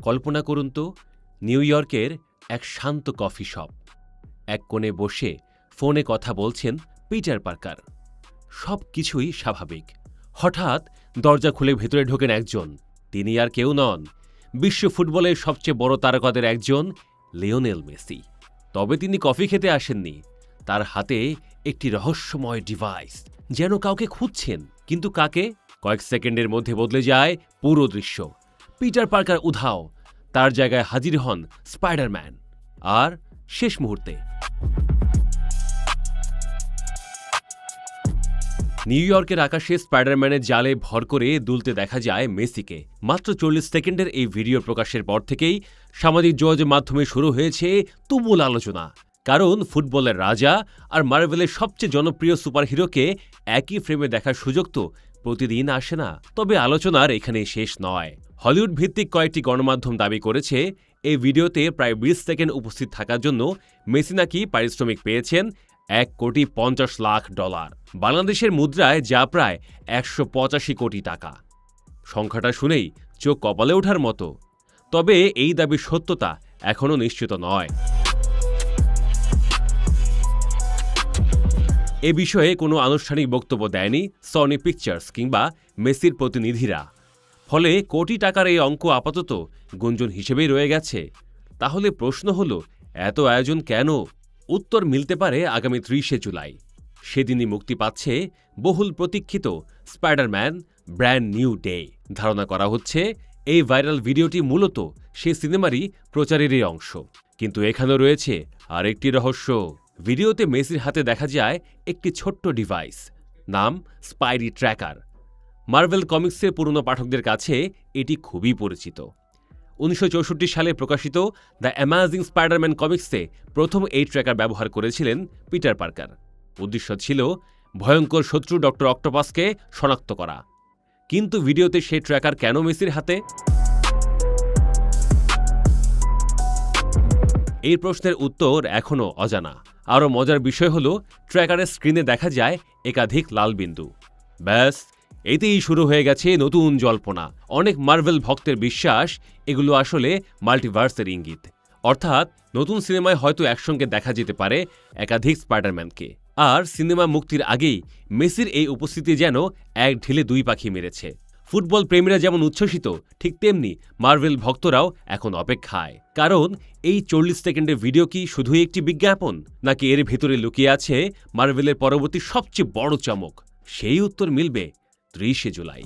কল্পনা করুন তো নিউ ইয়র্কের এক শান্ত কফি শপ। এক কোণে বসে ফোনে কথা বলছেন পিটার পার্কার। সব কিছুই স্বাভাবিক। হঠাৎ দরজা খুলে ভেতরে ঢোকেন একজন। তিনি আর কেউ নন, বিশ্ব ফুটবলের সবচেয়ে বড় তারকাদের একজন, লিওনেল মেসি। তবে তিনি কফি খেতে আসেননি। তার হাতে একটি রহস্যময় ডিভাইস, যেন কাউকে খুঁজছেন। কিন্তু কাকে? কয়েক সেকেন্ডের মধ্যে বদলে যায় পুরো দৃশ্য। পিটার পার্কার উধাও, তার জায়গায় হাজির হন স্পাইডারম্যান। আর শেষ মুহূর্তে নিউ ইয়র্কের আকাশে স্পাইডারম্যানের জালে ভর করে দুলতে দেখা যায় মেসিকে। মাত্র 40 সেকেন্ডের এই ভিডিও প্রকাশের পর থেকেই সামাজিক যোগাযোগ মাধ্যমে শুরু হয়েছে তুমুল আলোচনা। কারণ ফুটবলের রাজা আর মার্ভেলের সবচেয়ে জনপ্রিয় সুপারহিরোকে একই ফ্রেমে দেখার সুযোগ তো প্রতিদিন আসে না। তবে আলোচনার এখানেই শেষ নয়। হলিউড ভিত্তিক কয়েকটি গণমাধ্যম দাবি করেছে এই ভিডিওতে প্রায় 20 সেকেন্ড উপস্থিত থাকার জন্য মেসি নাকি পারিশ্রমিক পেয়েছেন $1,50,00,000, বাংলাদেশের মুদ্রায় যা প্রায় 185 কোটি টাকা। সংখ্যাটা শুনেই চোখ কপালে ওঠার মতো। তবে এই দাবির সত্যতা এখনও নিশ্চিত নয়। এ বিষয়ে কোনো আনুষ্ঠানিক বক্তব্য দেয়নি সনি পিকচার্স কিংবা মেসির প্রতিনিধিরা। ফলে কোটি টাকার এই অঙ্ক আপাতত গুঞ্জন হিসেবেই রয়ে গেছে। তাহলে প্রশ্ন হলো, এত আয়োজন কেন? উত্তর মিলতে পারে আগামী 30শে জুলাই। সেদিনই মুক্তি পাচ্ছে বহুল প্রতীক্ষিত স্পাইডারম্যান ব্র্যান্ড নিউ ডে। ধারণা করা হচ্ছে এই ভাইরাল ভিডিওটি মূলত সেই সিনেমারই প্রচারেরই অংশ। কিন্তু এখানেও রয়েছে আরেকটি রহস্য। ভিডিওতে মেসির হাতে দেখা যায় একটি ছোট্ট ডিভাইস, নাম স্পাইডি ট্র্যাকার। মার্ভেল কমিক্সের পুরনো পাঠকদের কাছে এটি খুবই পরিচিত। 1964 সালে প্রকাশিত দ্য অ্যামেজিং স্পাইডারম্যান কমিক্সে প্রথম এই ট্র্যাকার ব্যবহার করেছিলেন পিটার পার্কার। উদ্দেশ্য ছিল ভয়ঙ্কর শত্রু ডক্টর অক্টোপাসকে শনাক্ত করা। কিন্তু ভিডিওতে সেই ট্র্যাকার কেন মেসির হাতে? এই প্রশ্নের উত্তর এখনও অজানা। আরও মজার বিষয় হল, ট্র্যাকারের স্ক্রিনে দেখা যায় একাধিক লাল বিন্দু। ব্যাস, এতেই শুরু হয়ে গেছে নতুন জল্পনা। অনেক মার্ভেল ভক্তের বিশ্বাস এগুলো আসলে মাল্টিভার্সের ইঙ্গিত। অর্থাৎ নতুন সিনেমায় হয়তো একসঙ্গে দেখা যেতে পারে একাধিক স্পাইডারম্যানকে। আর সিনেমা মুক্তির আগেই মেসির এই উপস্থিতি যেন এক ঢিলে দুই পাখি মেরেছে। ফুটবল প্রেমীরা যেমন উচ্ছ্বসিত, ঠিক তেমনি মার্ভেল ভক্তরাও এখন অপেক্ষায়। কারণ এই 40 সেকেন্ডের ভিডিও কি শুধুই একটি বিজ্ঞাপন, নাকি এর ভেতরে লুকিয়ে আছে মার্ভেলের পরবর্তী সবচেয়ে বড় চমক? সেই উত্তর মিলবে 30শে জুলাই।